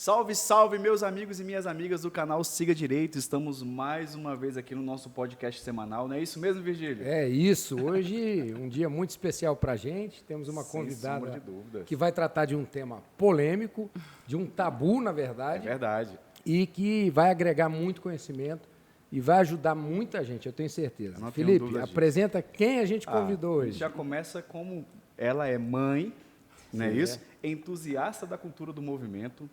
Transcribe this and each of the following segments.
Salve, salve, meus amigos e minhas amigas do canal Siga Direito. Estamos mais uma vez aqui no nosso podcast semanal. Não é isso mesmo, Virgílio? É isso. Hoje, um dia muito especial para a gente. Temos uma convidada que vai tratar de um tema polêmico, de um tabu, na verdade. É verdade. E que vai agregar muito conhecimento e vai ajudar muita gente, eu tenho certeza. Felipe, apresenta quem a gente convidou hoje. Já começa como ela é mãe, não é isso? Entusiasta da cultura do movimento,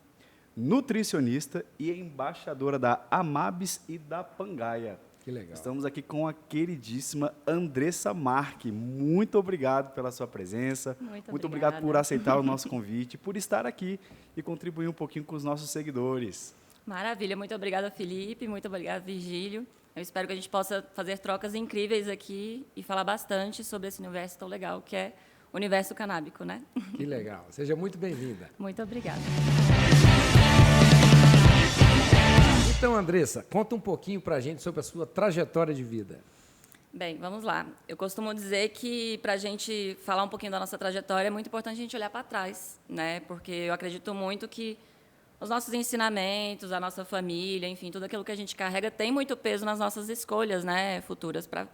nutricionista e embaixadora da Amabis e da Pangaia. Que legal. Estamos aqui com a queridíssima Andressa Marque. Muito obrigado pela sua presença. Muito obrigado por aceitar o nosso convite, por estar aqui e contribuir um pouquinho com os nossos seguidores. Maravilha. Muito obrigada, Felipe. Muito obrigada, Virgílio. Eu espero que a gente possa fazer trocas incríveis aqui e falar bastante sobre esse universo tão legal que é o universo canábico, né? Que legal. Seja muito bem-vinda. Muito obrigada. Então, Andressa, conta um pouquinho para a gente sobre a sua trajetória de vida. Bem, vamos lá. Eu costumo dizer que, para a gente falar um pouquinho da nossa trajetória, é muito importante a gente olhar para trás, né? Porque eu acredito muito que os nossos ensinamentos, a nossa família, enfim, tudo aquilo que a gente carrega tem muito peso nas nossas escolhas, né, futuras para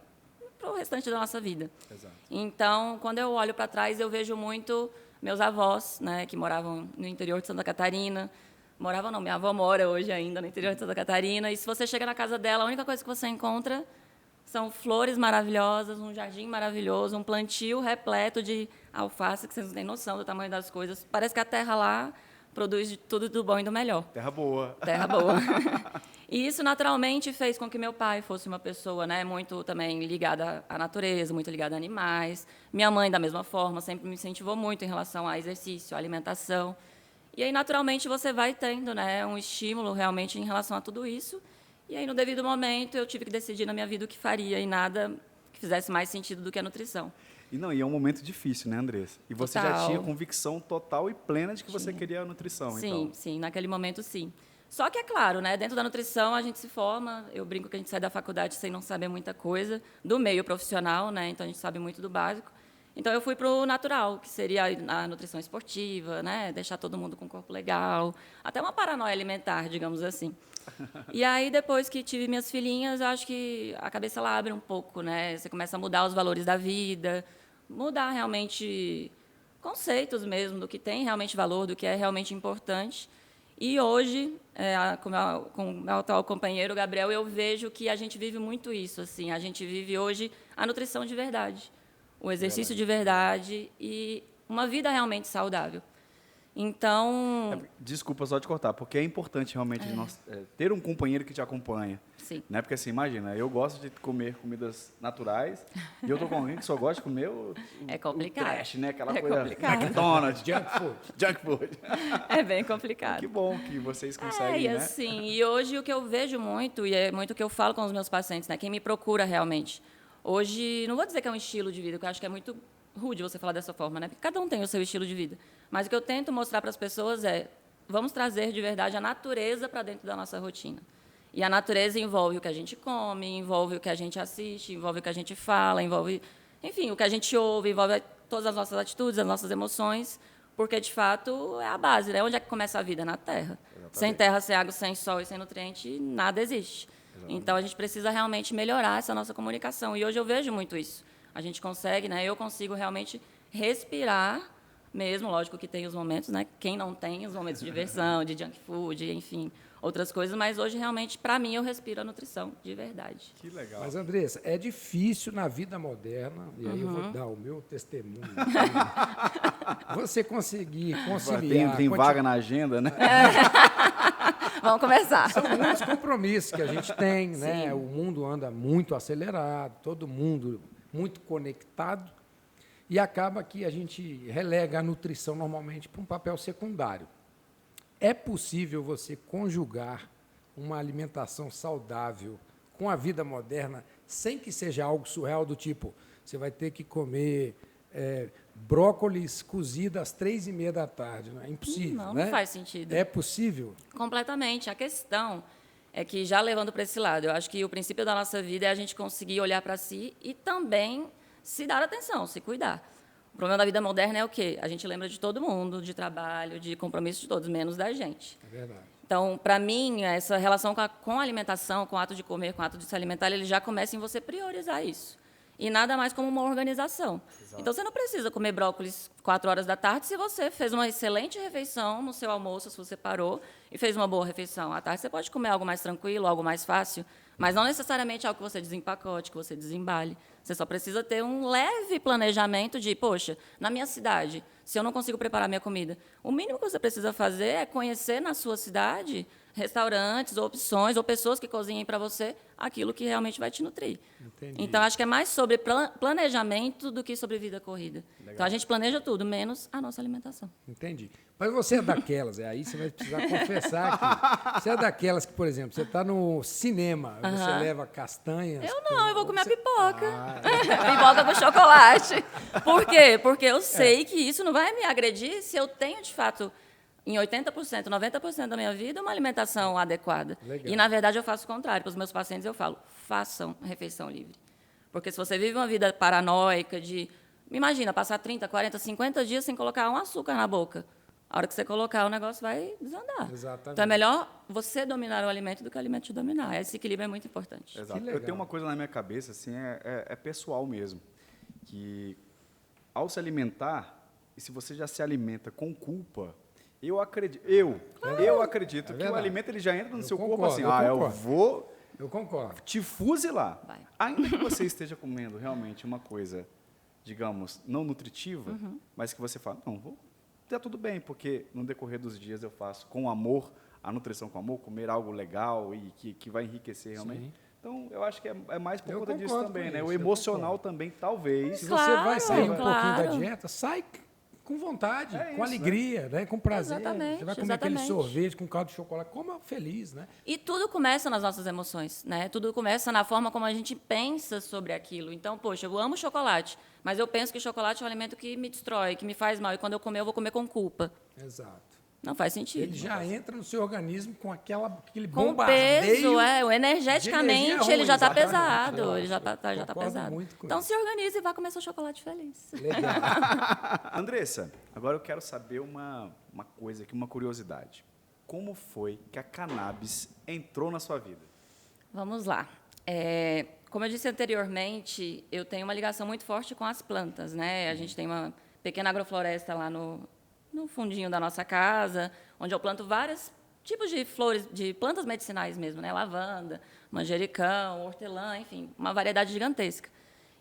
o restante da nossa vida. Exato. Então, quando eu olho para trás, eu vejo muito meus avós, né, que moravam no interior de Santa Catarina. Morava não, minha avó mora hoje ainda no interior de Santa Catarina, e se você chega na casa dela, a única coisa que você encontra são flores maravilhosas, um jardim maravilhoso, um plantio repleto de alface, que vocês não têm noção do tamanho das coisas. Parece que a terra lá produz de tudo do bom e do melhor. Terra boa. Terra boa. E isso, naturalmente, fez com que meu pai fosse uma pessoa, né, muito também ligada à natureza, muito ligada a animais. Minha mãe, da mesma forma, sempre me incentivou muito em relação a exercício, à alimentação. E aí, naturalmente, você vai tendo, né, um estímulo realmente em relação a tudo isso. E aí, no devido momento, eu tive que decidir na minha vida o que faria, e nada que fizesse mais sentido do que a nutrição. E é um momento difícil, né, Andressa? E você Total. já tinha convicção total e plena de que você queria a nutrição, sim, então? Sim, naquele momento, sim. Só que, é claro, né, dentro da nutrição, a gente se forma, eu brinco que a gente sai da faculdade sem não saber muita coisa, do meio profissional, né, então a gente sabe muito do básico. Então, eu fui para o natural, que seria a nutrição esportiva, né? Deixar todo mundo com um corpo legal, até uma paranoia alimentar, digamos assim. E aí, depois que tive minhas filhinhas, eu acho que a cabeça ela abre um pouco, né? Você começa a mudar os valores da vida, mudar realmente conceitos mesmo do que tem realmente valor, do que é realmente importante. E hoje, com o meu atual companheiro, Gabriel, eu vejo que a gente vive muito isso. Assim, a gente vive hoje a nutrição de verdade. O exercício de verdade e uma vida realmente saudável. Então... Desculpa só te cortar, porque é importante realmente ter um companheiro que te acompanha. Sim. Né? Porque assim, imagina, eu gosto de comer comidas naturais e eu tô com alguém que só gosta de comer o trash, né? Aquela coisa McDonald's, junk food. É bem complicado. Que bom que vocês conseguem, né? Assim, e hoje o que eu vejo muito, e é muito o que eu falo com os meus pacientes, né? Quem me procura realmente... Hoje, não vou dizer que é um estilo de vida, porque eu acho que é muito rude você falar dessa forma, né? Porque cada um tem o seu estilo de vida. Mas o que eu tento mostrar para as pessoas é, vamos trazer de verdade a natureza para dentro da nossa rotina. E a natureza envolve o que a gente come, envolve o que a gente assiste, envolve o que a gente fala, envolve, enfim, o que a gente ouve, envolve todas as nossas atitudes, as nossas emoções, porque, de fato, é a base, né? Onde é que começa a vida? Na terra. Exatamente. Sem terra, sem água, sem sol e sem nutriente, nada existe. Então, a gente precisa realmente melhorar essa nossa comunicação. E hoje eu vejo muito isso. A gente consegue, né? Eu consigo realmente respirar mesmo. Lógico que tem os momentos, né? Quem não tem os momentos de diversão, de junk food, enfim, outras coisas. Mas hoje, realmente, para mim, eu respiro a nutrição, de verdade. Que legal. Mas, Andressa, é difícil na vida moderna, e aí eu vou dar o meu testemunho, você conseguir conciliar... Tem vaga na agenda, né? Vamos começar. São muitos compromissos que a gente tem, né? Sim. O mundo anda muito acelerado, todo mundo muito conectado, e acaba que a gente relega a nutrição normalmente para um papel secundário. É possível você conjugar uma alimentação saudável com a vida moderna sem que seja algo surreal do tipo, você vai ter que comer brócolis cozido às 3h30 da tarde. Não é impossível, Não, né? não faz sentido. É possível? Completamente. A questão é que, já levando para esse lado, eu acho que o princípio da nossa vida é a gente conseguir olhar para si e também se dar atenção, se cuidar. problema da vida moderna é o quê? A gente lembra de todo mundo, de trabalho, de compromisso de todos, menos da gente. É verdade. Então, para mim, essa relação com a alimentação, com o ato de comer, com o ato de se alimentar, ele já começa em você priorizar isso. E nada mais como uma organização. Exato. Então, você não precisa comer brócolis 4 horas da tarde se você fez uma excelente refeição no seu almoço, se você parou e fez uma boa refeição. À tarde, você pode comer algo mais tranquilo, algo mais fácil, mas não necessariamente algo que você desempacote, que você desembale. Você só precisa ter um leve planejamento de, poxa, na minha cidade, se eu não consigo preparar minha comida, o mínimo que você precisa fazer é conhecer na sua cidade restaurantes, ou opções, ou pessoas que cozinhem para você aquilo que realmente vai te nutrir. Entendi. Então, acho que é mais sobre planejamento do que sobre vida corrida. Legal. Então, a gente planeja tudo, menos a nossa alimentação. Entendi. Mas você é daquelas, aí você vai precisar confessar aqui. Você é daquelas que, por exemplo, você está no cinema, você leva castanhas... Eu não, eu vou comer a pipoca. Pipoca com chocolate. Por quê? Porque eu sei que isso não vai me agredir se eu tenho, de fato... em 80%, 90% da minha vida, uma alimentação adequada. Legal. E, na verdade, eu faço o contrário. Para os meus pacientes, eu falo, façam refeição livre. Porque se você vive uma vida paranoica de... Imagina, passar 30, 40, 50 dias sem colocar um açúcar na boca. A hora que você colocar, o negócio vai desandar. Exatamente. Então, é melhor você dominar o alimento do que o alimento te dominar. Esse equilíbrio é muito importante. Exato. Eu tenho uma coisa na minha cabeça, assim, é pessoal mesmo. Que, ao se alimentar, e se você já se alimenta com culpa... Eu acredito que o alimento ele já entra no seu corpo assim, eu concordo. Te fuzilar. Vai. Ainda que você esteja comendo realmente uma coisa, digamos, não nutritiva, mas que você fala, não, tá tudo bem, porque no decorrer dos dias eu faço com amor, a nutrição com amor, comer algo legal e que vai enriquecer realmente. Sim. Então, eu acho que é mais por conta disso também, né? O emocional também, talvez. Se você vai sair um pouquinho da dieta, sai... com vontade, com alegria, né? Com prazer. Exatamente. Você vai comer aquele sorvete com caldo de chocolate, coma feliz, né? E tudo começa nas nossas emoções, né? Tudo começa na forma como a gente pensa sobre aquilo. Então, poxa, eu amo chocolate, mas eu penso que chocolate é um alimento que me destrói, que me faz mal, e quando eu comer, eu vou comer com culpa. Exato. Não faz sentido. Ele já entra no seu organismo com aquele bombardeio. Com peso, energeticamente ele já está pesado. Ele já está pesado. Então se organize e vá comer seu chocolate feliz. Legal. Andressa, agora eu quero saber uma coisa aqui, uma curiosidade. Como foi que a cannabis entrou na sua vida? Vamos lá. Como eu disse anteriormente, eu tenho uma ligação muito forte com as plantas, né? A gente tem uma pequena agrofloresta lá no fundinho da nossa casa, onde eu planto vários tipos de flores, de plantas medicinais mesmo, né? Lavanda, manjericão, hortelã, enfim, uma variedade gigantesca.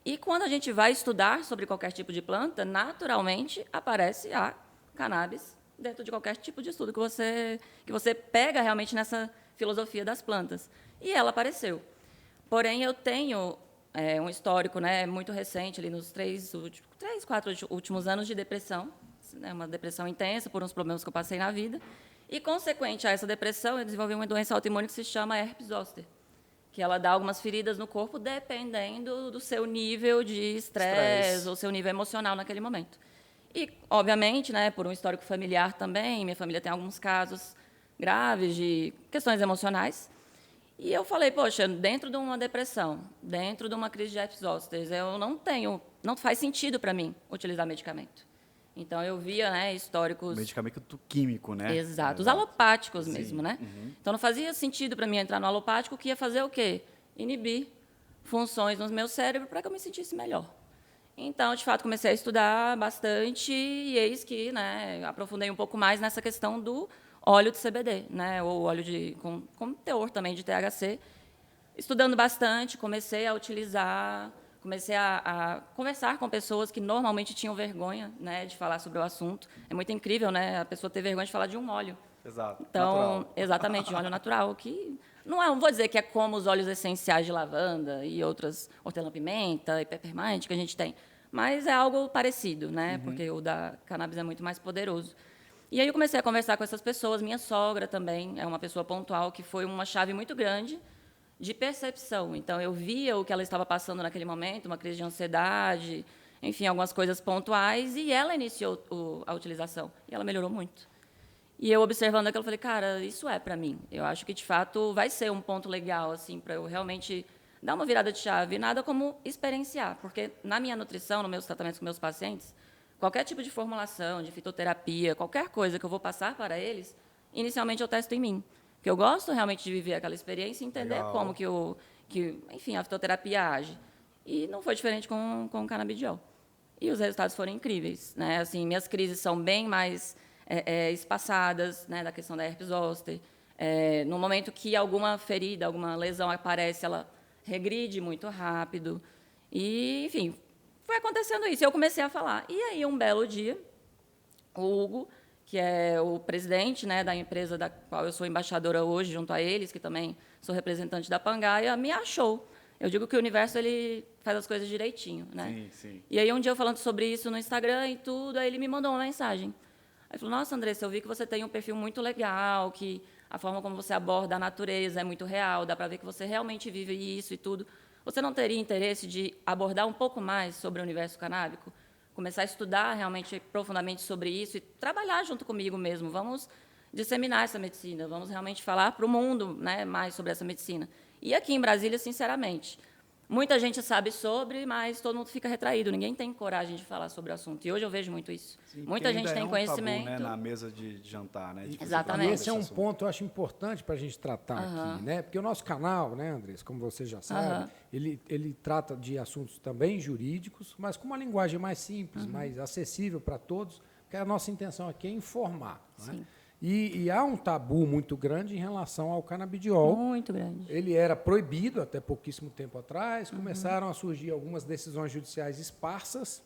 E quando a gente vai estudar sobre qualquer tipo de planta, naturalmente aparece a cannabis dentro de qualquer tipo de estudo que você pega realmente nessa filosofia das plantas. E ela apareceu. Porém, eu tenho um histórico, né, muito recente, ali nos 4 últimos anos de depressão, né, uma depressão intensa por uns problemas que eu passei na vida. E, consequente a essa depressão, eu desenvolvi uma doença autoimune que se chama herpes zoster, que ela dá algumas feridas no corpo dependendo do seu nível de estresse ou seu nível emocional naquele momento. E, obviamente, né, por um histórico familiar também, minha família tem alguns casos graves de questões emocionais. E eu falei, poxa, dentro de uma depressão, dentro de uma crise de herpes zoster, não faz sentido para mim utilizar medicamento. Então, eu via, né, históricos... Medicamento químico, né? Exato, os alopáticos mesmo, né? Então, não fazia sentido para mim entrar no alopático, que ia fazer o quê? Inibir funções no meu cérebro para que eu me sentisse melhor. Então, de fato, comecei a estudar bastante e eis que, né, aprofundei um pouco mais nessa questão do óleo de CBD, né, ou óleo com teor também de THC. Estudando bastante, comecei a utilizar... Comecei a conversar com pessoas que normalmente tinham vergonha, né, de falar sobre o assunto. É muito incrível, né, a pessoa ter vergonha de falar de um óleo. Exato. Então, natural. Exatamente, de um óleo natural, que não vou dizer que é como os óleos essenciais de lavanda e outras, hortelã-pimenta e peppermint que a gente tem, mas é algo parecido, né, porque o da cannabis é muito mais poderoso. E aí eu comecei a conversar com essas pessoas. Minha sogra também é uma pessoa pontual que foi uma chave muito grande de percepção. Então, eu via o que ela estava passando naquele momento, uma crise de ansiedade, enfim, algumas coisas pontuais, e ela iniciou a utilização, e ela melhorou muito. E eu, observando aquilo, eu falei, cara, isso é para mim. Eu acho que, de fato, vai ser um ponto legal assim, para eu realmente dar uma virada de chave, nada como experienciar, porque na minha nutrição, nos meus tratamentos com meus pacientes, qualquer tipo de formulação, de fitoterapia, qualquer coisa que eu vou passar para eles, inicialmente eu testo em mim. Porque eu gosto realmente de viver aquela experiência e entender como enfim, a fitoterapia age. E não foi diferente com o canabidiol. E os resultados foram incríveis, né? Assim, minhas crises são bem mais espaçadas, né, da questão da herpes zoster. No momento que alguma ferida, alguma lesão aparece, ela regride muito rápido. E, enfim, foi acontecendo isso. Eu comecei a falar. E aí, um belo dia, o Hugo, que é o presidente, né, da empresa da qual eu sou embaixadora hoje, junto a eles, que também sou representante da Pangaia, me achou. Eu digo que o universo ele faz as coisas direitinho, né? Sim, sim. E aí, um dia, eu falando sobre isso no Instagram e tudo, aí ele me mandou uma mensagem. Aí ele falou, nossa, Andressa, eu vi que você tem um perfil muito legal, que a forma como você aborda a natureza é muito real, dá para ver que você realmente vive isso e tudo. Você não teria interesse de abordar um pouco mais sobre o universo canábico? Começar a estudar realmente profundamente sobre isso e trabalhar junto comigo mesmo. Vamos disseminar essa medicina, vamos realmente falar para o mundo, né, mais sobre essa medicina. E aqui em Brasília, sinceramente, muita gente sabe sobre, mas todo mundo fica retraído. Ninguém tem coragem de falar sobre o assunto. E hoje eu vejo muito isso. Sim, muita gente tem conhecimento. Tabu, né, na mesa de jantar, né? Exatamente. E esse é um ponto, eu acho, importante para a gente tratar aqui, né? Porque o nosso canal, né, Andressa, como você já sabe, ele trata de assuntos também jurídicos, mas com uma linguagem mais simples, mais acessível para todos, porque a nossa intenção aqui é informar. Né? E há um tabu muito grande em relação ao canabidiol. Muito grande. Ele era proibido até pouquíssimo tempo atrás. Começaram a surgir algumas decisões judiciais esparsas,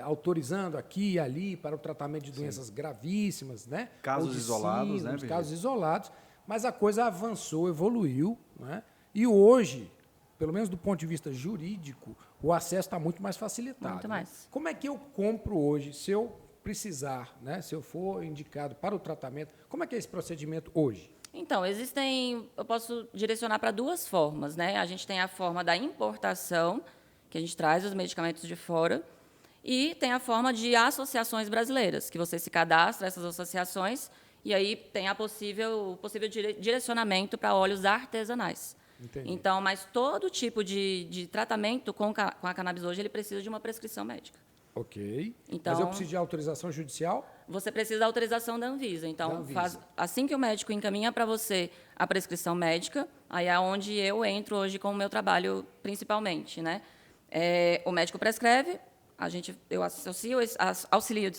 autorizando aqui e ali para o tratamento de doenças gravíssimas, né? Casos isolados, né, casos isolados. Mas a coisa avançou, evoluiu, né? E hoje, pelo menos do ponto de vista jurídico, o acesso está muito mais facilitado. Muito mais. Né? Como é que eu compro hoje, se eu precisar, né, se eu for indicado para o tratamento, como é que é esse procedimento hoje? Então, eu posso direcionar para duas formas, né? A gente tem a forma da importação, que a gente traz os medicamentos de fora, e tem a forma de associações brasileiras, que você se cadastra nessas associações e aí tem o possível direcionamento para óleos artesanais. Entendi. Então, mas todo tipo de tratamento com a cannabis hoje, ele precisa de uma prescrição médica. Ok. Então, mas eu preciso de autorização judicial? Você precisa da autorização da Anvisa. Então, assim que o médico encaminha para você a prescrição médica, aí é onde eu entro hoje com o meu trabalho, principalmente. Né? O médico prescreve, eu auxilio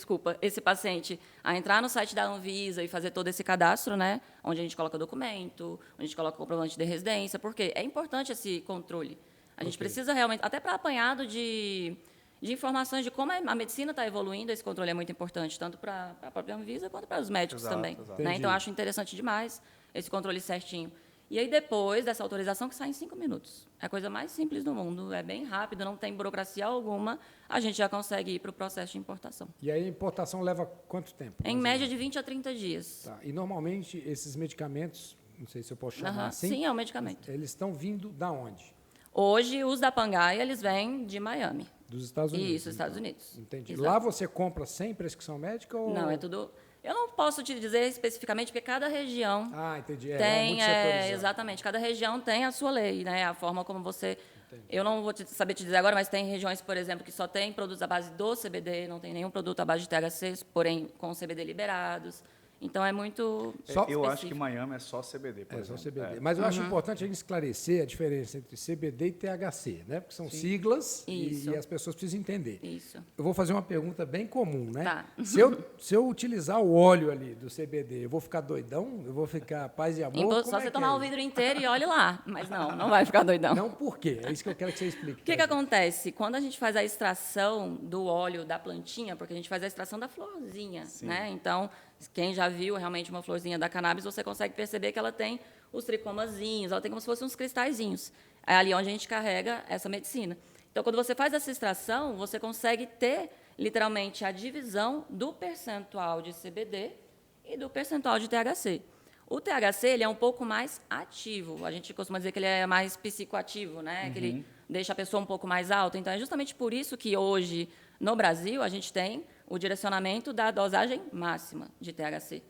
esse paciente a entrar no site da Anvisa e fazer todo esse cadastro, né? Onde a gente coloca documento, onde a gente coloca comprovante de residência, porque é importante esse controle. A gente precisa realmente, até para apanhado de informações de como a medicina está evoluindo, esse controle é muito importante, tanto para a própria Anvisa quanto para os médicos também. Né? Então, acho interessante demais esse controle certinho. E aí, depois dessa autorização, que sai em 5 minutos. É a coisa mais simples do mundo, é bem rápido, não tem burocracia alguma, a gente já consegue ir para o processo de importação. E aí a importação leva quanto tempo? Em média de 20 a 30 dias. Tá. E, normalmente, esses medicamentos, não sei se eu posso chamar assim... Sim, é um medicamento. Eles estão vindo da onde? Hoje, os da Pangaia, eles vêm de Miami. Dos Estados Unidos? Isso, Estados Unidos. Entendi. Exato. Lá você compra sem prescrição médica? Ou... Não, é tudo... Eu não posso te dizer especificamente, porque cada região entendi. tem... exatamente, cada região tem a sua lei, né? A forma como você... Entendi. Eu não vou saber te dizer agora, mas tem regiões, por exemplo, que só tem produtos à base do CBD, não tem nenhum produto à base de THC, porém com CBD liberados. Então, é muito eu acho que Miami é só CBD, por exemplo. Só CBD. Mas eu acho importante a gente esclarecer a diferença entre CBD e THC, né? Porque são siglas e as pessoas precisam entender. Isso. Eu vou fazer uma pergunta bem comum, né? Tá. Se eu utilizar o óleo ali do CBD, eu vou ficar doidão? Eu vou ficar paz e amor? Só você tomar o vidro inteiro e olhe lá. Mas não vai ficar doidão. Não, por quê? É isso que eu quero que você explique. O que acontece? Quando a gente faz a extração do óleo da plantinha, porque a gente faz a extração da florzinha, né? Então, quem já viu realmente uma florzinha da cannabis, você consegue perceber que ela tem os tricomazinhos, ela tem como se fossem uns cristalzinhos. É ali onde a gente carrega essa medicina. Então, quando você faz essa extração, você consegue ter, literalmente, a divisão do percentual de CBD e do percentual de THC. O THC ele é um pouco mais ativo. A gente costuma dizer que ele é mais psicoativo, né? Que ele deixa a pessoa um pouco mais alta. Então, é justamente por isso que hoje, no Brasil, a gente tem o direcionamento da dosagem máxima de THC.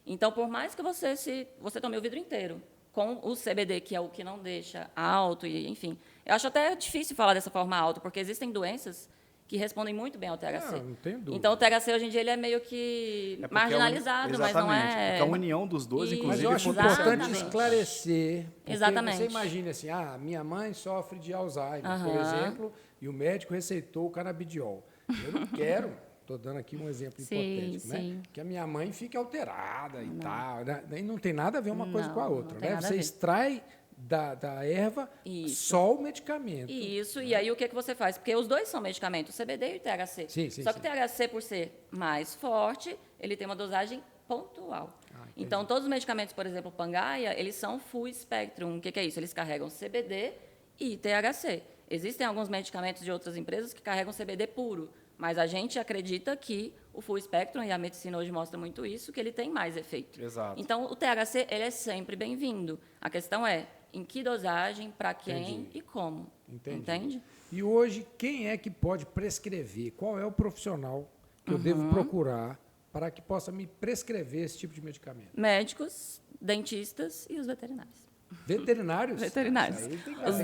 Então, por mais que você tome o vidro inteiro com o CBD, que é o que não deixa alto, e enfim. Eu acho até difícil falar dessa forma alta, porque existem doenças que respondem muito bem ao THC. Não tenho dúvida. Então, o THC, hoje em dia, ele é meio que marginalizado, mas não é... Porque a união dos dois, Isso. inclusive, Mas eu acho funciona. importante esclarecer. Porque Exatamente. Você imagina assim, minha mãe sofre de Alzheimer, por exemplo, e o médico receitou o canabidiol. Eu não quero, estou dando aqui um exemplo hipotético, né? Que a minha mãe fique alterada e tal. Né? E não tem nada a ver uma coisa com a outra. Né? Você extrai da erva só o medicamento. Isso, e aí o que você faz? Porque os dois são medicamentos, o CBD e o THC. Só que o THC, por ser mais forte, ele tem uma dosagem pontual. Então, todos os medicamentos, por exemplo, Pangaia, eles são full spectrum. O que é isso? Eles carregam CBD e THC. Existem alguns medicamentos de outras empresas que carregam CBD puro, mas a gente acredita que o full spectrum, e a medicina hoje mostra muito isso, que ele tem mais efeito. Exato. Então, o THC, ele é sempre bem-vindo. A questão é em que dosagem, para quem e como. Entende? E hoje, quem é que pode prescrever? Qual é o profissional que eu devo procurar para que possa me prescrever esse tipo de medicamento? Médicos, dentistas e os veterinários. Veterinários? Veterinários.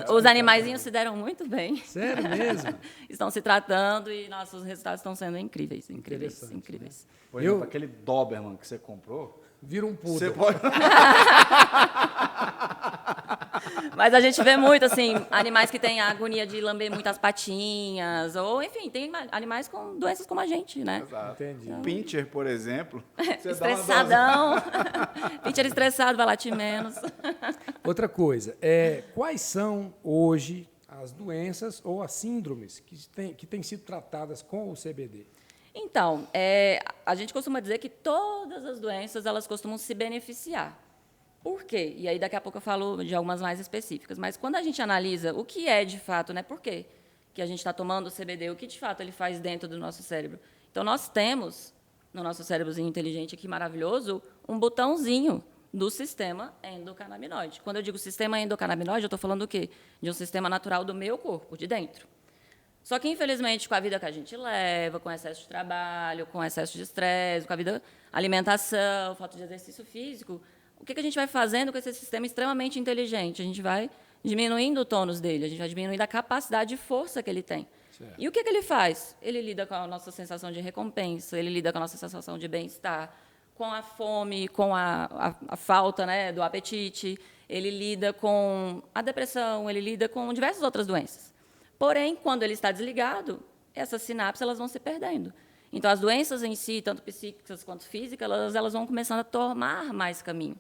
Os animaizinhos se deram muito bem. Sério mesmo? Estão se tratando e nossos resultados estão sendo incríveis. Incríveis. Né? Por exemplo, aquele Doberman que você comprou, vira um poodle. você pode... Mas a gente vê muito, assim, animais que têm a agonia de lamber muitas patinhas, ou, enfim, tem animais com doenças como a gente, né? Exato. Entendi. O Pinscher, por exemplo, você estressadão. Pincher estressado, vai latir menos. Outra coisa, quais são hoje as doenças ou as síndromes que têm sido tratadas com o CBD? Então, a gente costuma dizer que todas as doenças, elas costumam se beneficiar. Por quê? E aí, daqui a pouco eu falo de algumas mais específicas. Mas, quando a gente analisa o que é, de fato, né, por quê que a gente está tomando o CBD, o que, de fato, ele faz dentro do nosso cérebro. Então, nós temos, no nosso cérebrozinho inteligente aqui, maravilhoso, um botãozinho do sistema endocannabinoide. Quando eu digo sistema endocannabinoide, eu estou falando do quê? De um sistema natural do meu corpo, de dentro. Só que, infelizmente, com a vida que a gente leva, com excesso de trabalho, com excesso de estresse, com a vida alimentação, falta de exercício físico, o que a gente vai fazendo com esse sistema extremamente inteligente? A gente vai diminuindo o tônus dele, a gente vai diminuindo a capacidade de força que ele tem. Certo. E o que ele faz? Ele lida com a nossa sensação de recompensa, ele lida com a nossa sensação de bem-estar, com a fome, com a falta, né, do apetite, ele lida com a depressão, ele lida com diversas outras doenças. Porém, quando ele está desligado, essas sinapses elas vão se perdendo. Então, as doenças em si, tanto psíquicas quanto físicas, elas vão começando a tomar mais caminho.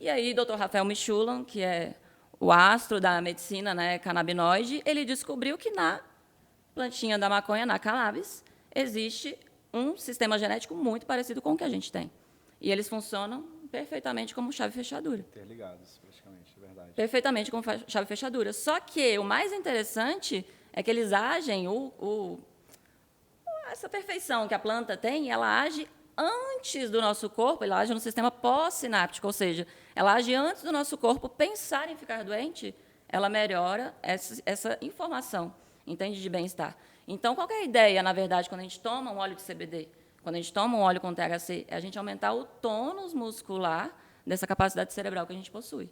E aí, Dr. Rafael Mechoulam, que é o astro da medicina, né, canabinoide, ele descobriu que na plantinha da maconha, na cannabis, existe um sistema genético muito parecido com o que a gente tem. E eles funcionam perfeitamente como chave e fechadura. Interligados, praticamente, é verdade. Perfeitamente como chave e fechadura. Só que o mais interessante é que eles agem, essa perfeição que a planta tem, ela age antes do nosso corpo, ela age no sistema pós-sináptico, ou seja, ela age antes do nosso corpo pensar em ficar doente, ela melhora essa informação, entende, de bem-estar. Então, qual que é a ideia, na verdade, quando a gente toma um óleo de CBD, quando a gente toma um óleo com THC, é a gente aumentar o tônus muscular dessa capacidade cerebral que a gente possui.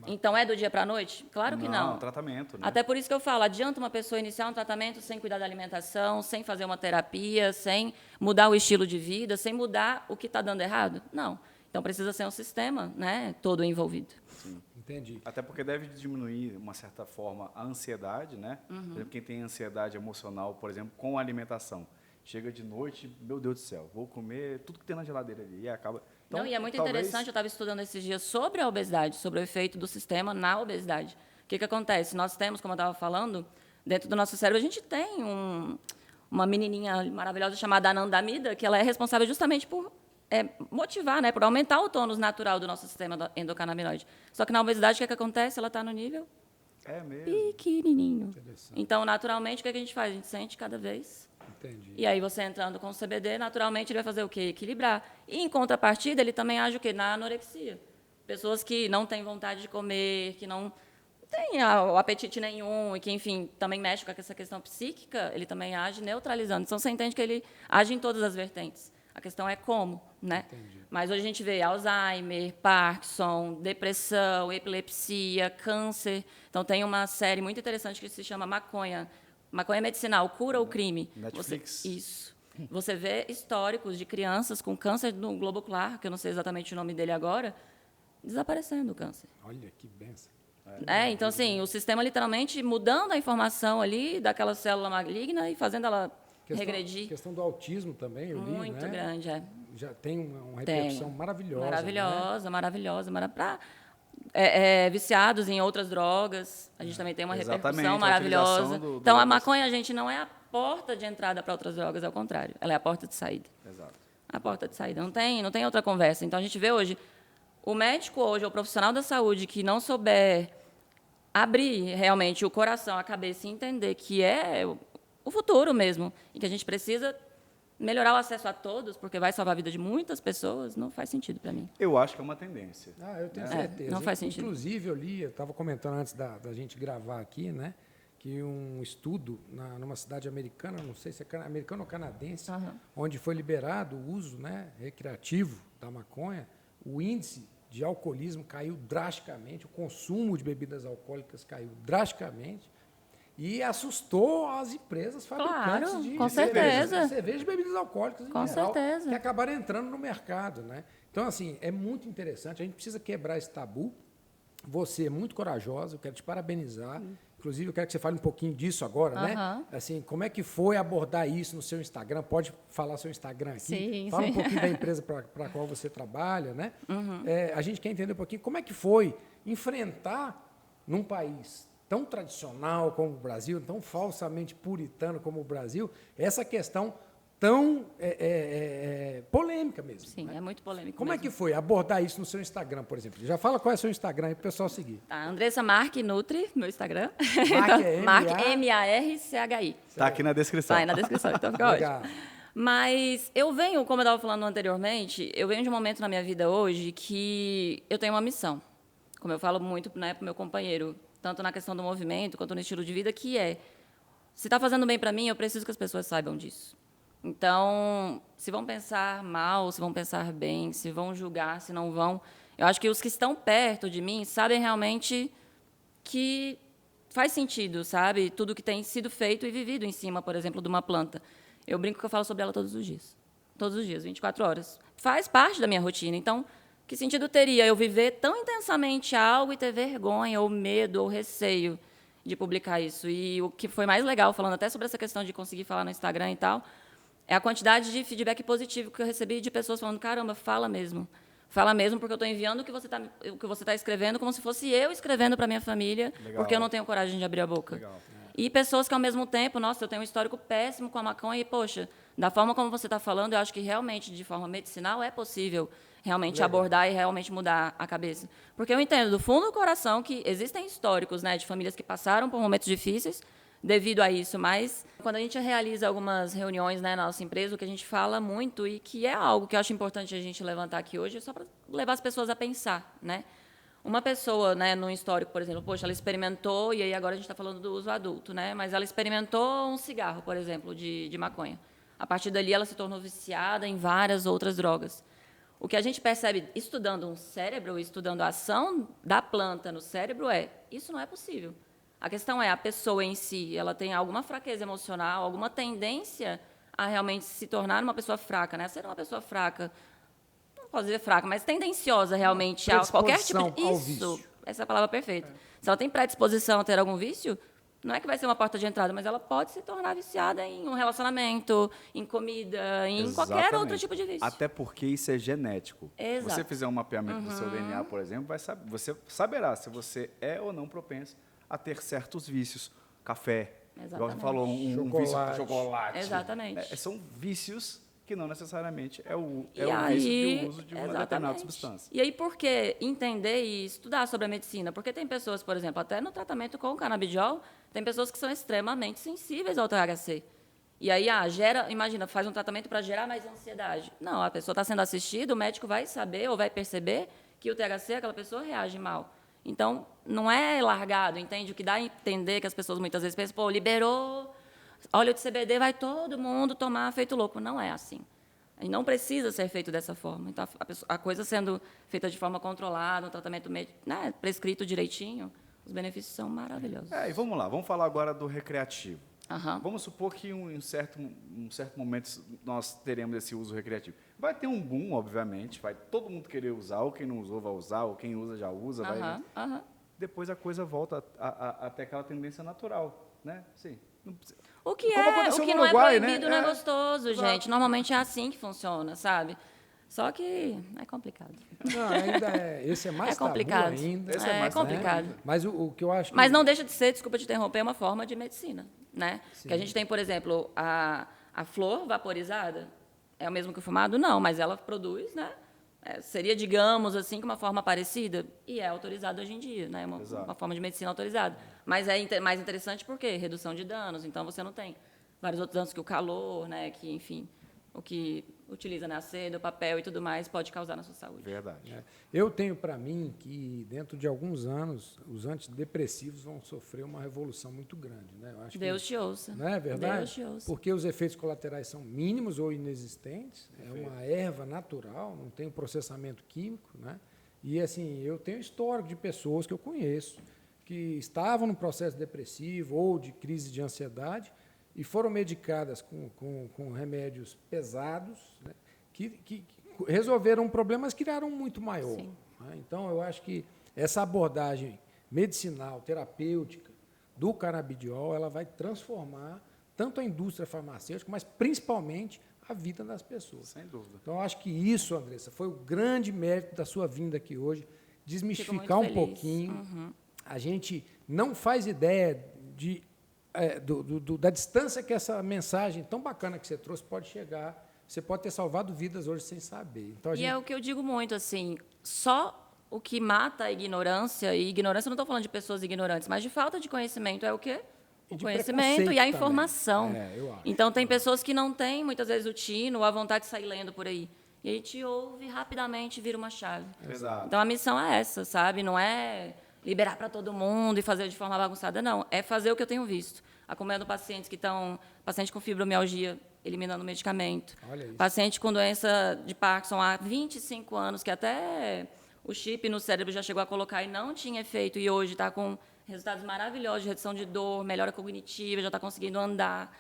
Então, é do dia para a noite? Claro que não. Não, tratamento, né? Até por isso que eu falo, adianta uma pessoa iniciar um tratamento sem cuidar da alimentação, sem fazer uma terapia, sem mudar o estilo de vida, sem mudar o que está dando errado? Não. Então, precisa ser um sistema, né, todo envolvido. Sim. Entendi. Até porque deve diminuir, de uma certa forma, a ansiedade, né? Por exemplo, quem tem ansiedade emocional, por exemplo, com a alimentação. Chega de noite, meu Deus do céu, vou comer tudo que tem na geladeira ali e acaba... Então, não, e é muito interessante, eu estava estudando esses dias sobre a obesidade, sobre o efeito do sistema na obesidade. O que acontece? Nós temos, como eu estava falando, dentro do nosso cérebro, a gente tem uma menininha maravilhosa chamada anandamida, que ela é responsável justamente por motivar, né, por aumentar o tônus natural do nosso sistema endocannabinoide. Só que na obesidade, o que acontece? Ela está no nível pequenininho. Então, naturalmente, o que a gente faz? A gente sente cada vez... Entendi. E aí, você entrando com o CBD, naturalmente, ele vai fazer o quê? Equilibrar. E, em contrapartida, ele também age o quê? Na anorexia. Pessoas que não têm vontade de comer, que não têm o apetite nenhum, e que, enfim, também mexe com essa questão psíquica, ele também age neutralizando. Então, você entende que ele age em todas as vertentes. A questão é como, né? Entendi. Mas hoje a gente vê Alzheimer, Parkinson, depressão, epilepsia, câncer. Então, tem uma série muito interessante que se chama Maconha, maconha medicinal cura o crime. Netflix. Isso. Você vê históricos de crianças com câncer no globo ocular, que eu não sei exatamente o nome dele agora, desaparecendo o câncer. Olha que benção. Então, assim, o sistema literalmente mudando a informação ali daquela célula maligna e fazendo ela regredir. Questão do autismo também, eu li, Muito né? grande, Já tem uma repercussão maravilhosa. Maravilhosa, maravilhosa. Para viciados em outras drogas, a gente também tem uma repercussão maravilhosa. Então, a maconha, a gente não é a porta de entrada para outras drogas, ao contrário. Ela é a porta de saída. Exato. A porta de saída. Não tem outra conversa. Então, a gente vê hoje, o médico hoje, o profissional da saúde que não souber abrir realmente o coração, a cabeça e entender que é o futuro mesmo, e que a gente precisa melhorar o acesso a todos, porque vai salvar a vida de muitas pessoas, não faz sentido para mim. Eu acho que é uma tendência. Eu tenho certeza. Não faz sentido. Inclusive, eu li, eu estava comentando antes da gente gravar aqui, né, que um estudo numa cidade americana, não sei se é americana ou canadense, onde foi liberado o uso, né, recreativo da maconha, o índice de alcoolismo caiu drasticamente, o consumo de bebidas alcoólicas caiu drasticamente e assustou as empresas fabricantes com certeza. de cerveja e bebidas alcoólicas em geral, certeza. que acabaram entrando no mercado, né? Então, assim, é muito interessante, a gente precisa quebrar esse tabu. Você é muito corajosa, eu quero te parabenizar. Inclusive, eu quero que você fale um pouquinho disso agora, né? Assim, como é que foi abordar isso no seu Instagram? Pode falar seu Instagram aqui? Sim, Fala um pouquinho da empresa para a qual você trabalha, né? A gente quer entender um pouquinho como é que foi enfrentar num país tão tradicional como o Brasil, tão falsamente puritano como o Brasil, essa questão tão polêmica mesmo. Sim, né? é muito polêmico. Como mesmo. é que foi abordar isso no seu Instagram, por exemplo? Já fala qual é o seu Instagram aí para o pessoal seguir. Tá, Andressa Marque Nutri, meu Instagram. Marque M-A-R-C-H-I. Tá aqui na descrição. Tá aí na descrição, então fica Legal. ótimo. Mas eu venho, como eu estava falando anteriormente, eu venho de um momento na minha vida hoje que eu tenho uma missão. Como eu falo muito, né, para o meu companheiro, tanto na questão do movimento quanto no estilo de vida, que se está fazendo bem para mim, eu preciso que as pessoas saibam disso. Então, se vão pensar mal, se vão pensar bem, se vão julgar, se não vão, eu acho que os que estão perto de mim sabem realmente que faz sentido, sabe? Tudo que tem sido feito e vivido em cima, por exemplo, de uma planta. Eu brinco que eu falo sobre ela todos os dias. Todos os dias, 24 horas. Faz parte da minha rotina. Então, que sentido teria eu viver tão intensamente algo e ter vergonha, ou medo, ou receio de publicar isso? E o que foi mais legal, falando até sobre essa questão de conseguir falar no Instagram e tal, é a quantidade de feedback positivo que eu recebi de pessoas falando, caramba, fala mesmo. Fala mesmo, porque eu estou enviando o que você tá escrevendo como se fosse eu escrevendo para minha família, Legal. porque eu não tenho coragem de abrir a boca. Legal. E pessoas que, ao mesmo tempo, nossa, eu tenho um histórico péssimo com a maconha e, poxa, da forma como você está falando, eu acho que realmente, de forma medicinal, é possível realmente abordar e realmente mudar a cabeça. Porque eu entendo, do fundo do coração, que existem históricos, né, de famílias que passaram por momentos difíceis devido a isso, mas quando a gente realiza algumas reuniões, né, na nossa empresa, o que a gente fala muito e que é algo que eu acho importante a gente levantar aqui hoje, é só para levar as pessoas a pensar, né? Uma pessoa, né, no histórico, por exemplo, poxa, ela experimentou, e aí agora a gente está falando do uso adulto, né, mas ela experimentou um cigarro, por exemplo, de maconha. A partir dali, ela se tornou viciada em várias outras drogas. O que a gente percebe estudando um cérebro, estudando a ação da planta no cérebro isso não é possível. A questão é, a pessoa em si, ela tem alguma fraqueza emocional, alguma tendência a realmente se tornar uma pessoa fraca, né? Ser uma pessoa fraca, não posso dizer fraca, mas tendenciosa realmente a qualquer tipo de... Isso, essa é a palavra perfeita. Se ela tem predisposição a ter algum vício, não é que vai ser uma porta de entrada, mas ela pode se tornar viciada em um relacionamento, em comida, em qualquer outro tipo de vício. Até porque isso é genético. Exato. Se você fizer um mapeamento do seu DNA, por exemplo, você saberá se você é ou não propenso a ter certos vícios. Café, igual você falou, um vício por chocolate. Exatamente. São vícios que não necessariamente é o aí, vício de uso de uma determinada substância. E aí, por que entender e estudar sobre a medicina? Porque tem pessoas, por exemplo, até no tratamento com o canabidiol, tem pessoas que são extremamente sensíveis ao THC. E aí, imagina, faz um tratamento para gerar mais ansiedade. Não, a pessoa está sendo assistida, o médico vai saber ou vai perceber que o THC, aquela pessoa reage mal. Então, não é largado, entende? O que dá a entender que as pessoas muitas vezes pensam, liberou óleo de CBD, vai todo mundo tomar feito louco. Não é assim. E não precisa ser feito dessa forma. Então, a coisa sendo feita de forma controlada, um tratamento prescrito direitinho, os benefícios são maravilhosos. E vamos lá, vamos falar agora do recreativo. Vamos supor que em um certo momento nós teremos esse uso recreativo. Vai ter um boom, obviamente, vai todo mundo querer usar, ou quem não usou vai usar, ou quem usa já usa. Depois a coisa volta até aquela tendência natural, né? Sim. O que não Uruguai, é proibido, né? Não é gostoso, gente. Normalmente é assim que funciona, sabe? Só que é complicado. Não, esse é mais complicado. tabu ainda. Esse é mais complicado. Mas o que eu acho... Mas não deixa de ser, desculpa te interromper, uma forma de medicina, né? Que a gente tem, por exemplo, a flor vaporizada. É o mesmo que o fumado? Não, mas ela produz, né? Seria, digamos assim, uma forma parecida. E é autorizado hoje em dia, né? Uma forma de medicina autorizada. Mas é mais interessante porque redução de danos. Então, você não tem vários outros danos que o calor, né? Que, enfim, o que utiliza na seda, o papel e tudo mais pode causar na sua saúde. Verdade. Eu tenho para mim que, dentro de alguns anos, os antidepressivos vão sofrer uma revolução muito grande. Né? Eu acho Deus te ouça. Não é verdade? Deus te ouça. Porque os efeitos colaterais são mínimos ou inexistentes. É uma erva natural, não tem processamento químico. Né? E, assim, eu tenho histórico de pessoas que eu conheço que estavam no processo depressivo ou de crise de ansiedade e foram medicadas com remédios pesados, né, que resolveram problemas que eram muito maior. Né? Então, eu acho que essa abordagem medicinal, terapêutica do canabidiol, ela vai transformar tanto a indústria farmacêutica, mas principalmente a vida das pessoas. Sem dúvida. Então, eu acho que isso, Andressa, foi o grande mérito da sua vinda aqui hoje, desmistificar um pouquinho. A gente não faz ideia da distância que essa mensagem tão bacana que você trouxe pode chegar. Você pode ter salvado vidas hoje sem saber. Então, é o que eu digo muito, assim, só o que mata a ignorância, e ignorância eu não estou falando de pessoas ignorantes, mas de falta de conhecimento é o quê? O conhecimento e a informação. Eu acho. Então, tem pessoas que não têm, muitas vezes, o tino ou a vontade de sair lendo por aí. E aí te ouve rapidamente vira uma chave. Exato. Então, a missão é essa, sabe? Não é liberar para todo mundo e fazer de forma bagunçada, não. É fazer o que eu tenho visto. Acompanhando pacientes que estão... Paciente com fibromialgia, eliminando o medicamento. Olha isso. Paciente com doença de Parkinson há 25 anos, que até o chip no cérebro já chegou a colocar e não tinha efeito, e hoje está com resultados maravilhosos de redução de dor, melhora cognitiva, já está conseguindo andar.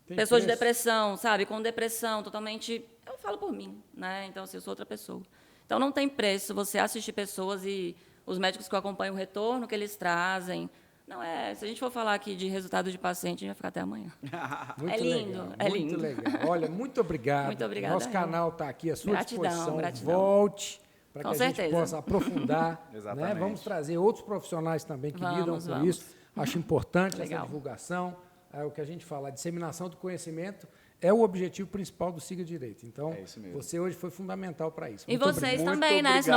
Pessoas de depressão, sabe? Com depressão, totalmente... Eu falo por mim, né? Então, assim, eu sou outra pessoa. Então, não tem preço você assistir pessoas e os médicos que eu acompanho o retorno que eles trazem. Não é... Se a gente for falar aqui de resultado de paciente, a gente vai ficar até amanhã. Muito lindo, legal, é muito lindo. legal. Olha, muito obrigado. Muito obrigada. Nosso canal está aqui à sua disposição. Gratidão. Volte para que Com a certeza. gente possa aprofundar. Exatamente. Né? Vamos trazer outros profissionais também que lidam com isso. Acho importante essa divulgação. O que a gente fala, a disseminação do conhecimento é o objetivo principal do Siga Direito. Então, você hoje foi fundamental para isso. E vocês também, né? Se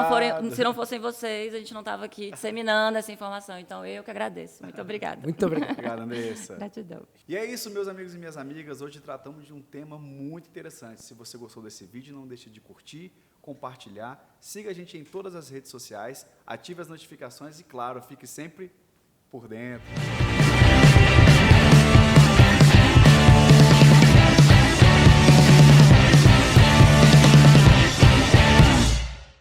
não fossem vocês, a gente não estava aqui disseminando essa informação. Então, eu que agradeço. Muito obrigada. Muito obrigado. Obrigado, Andressa. Gratidão. E é isso, meus amigos e minhas amigas. Hoje tratamos de um tema muito interessante. Se você gostou desse vídeo, não deixe de curtir, compartilhar. Siga a gente em todas as redes sociais, ative as notificações e, claro, fique sempre por dentro.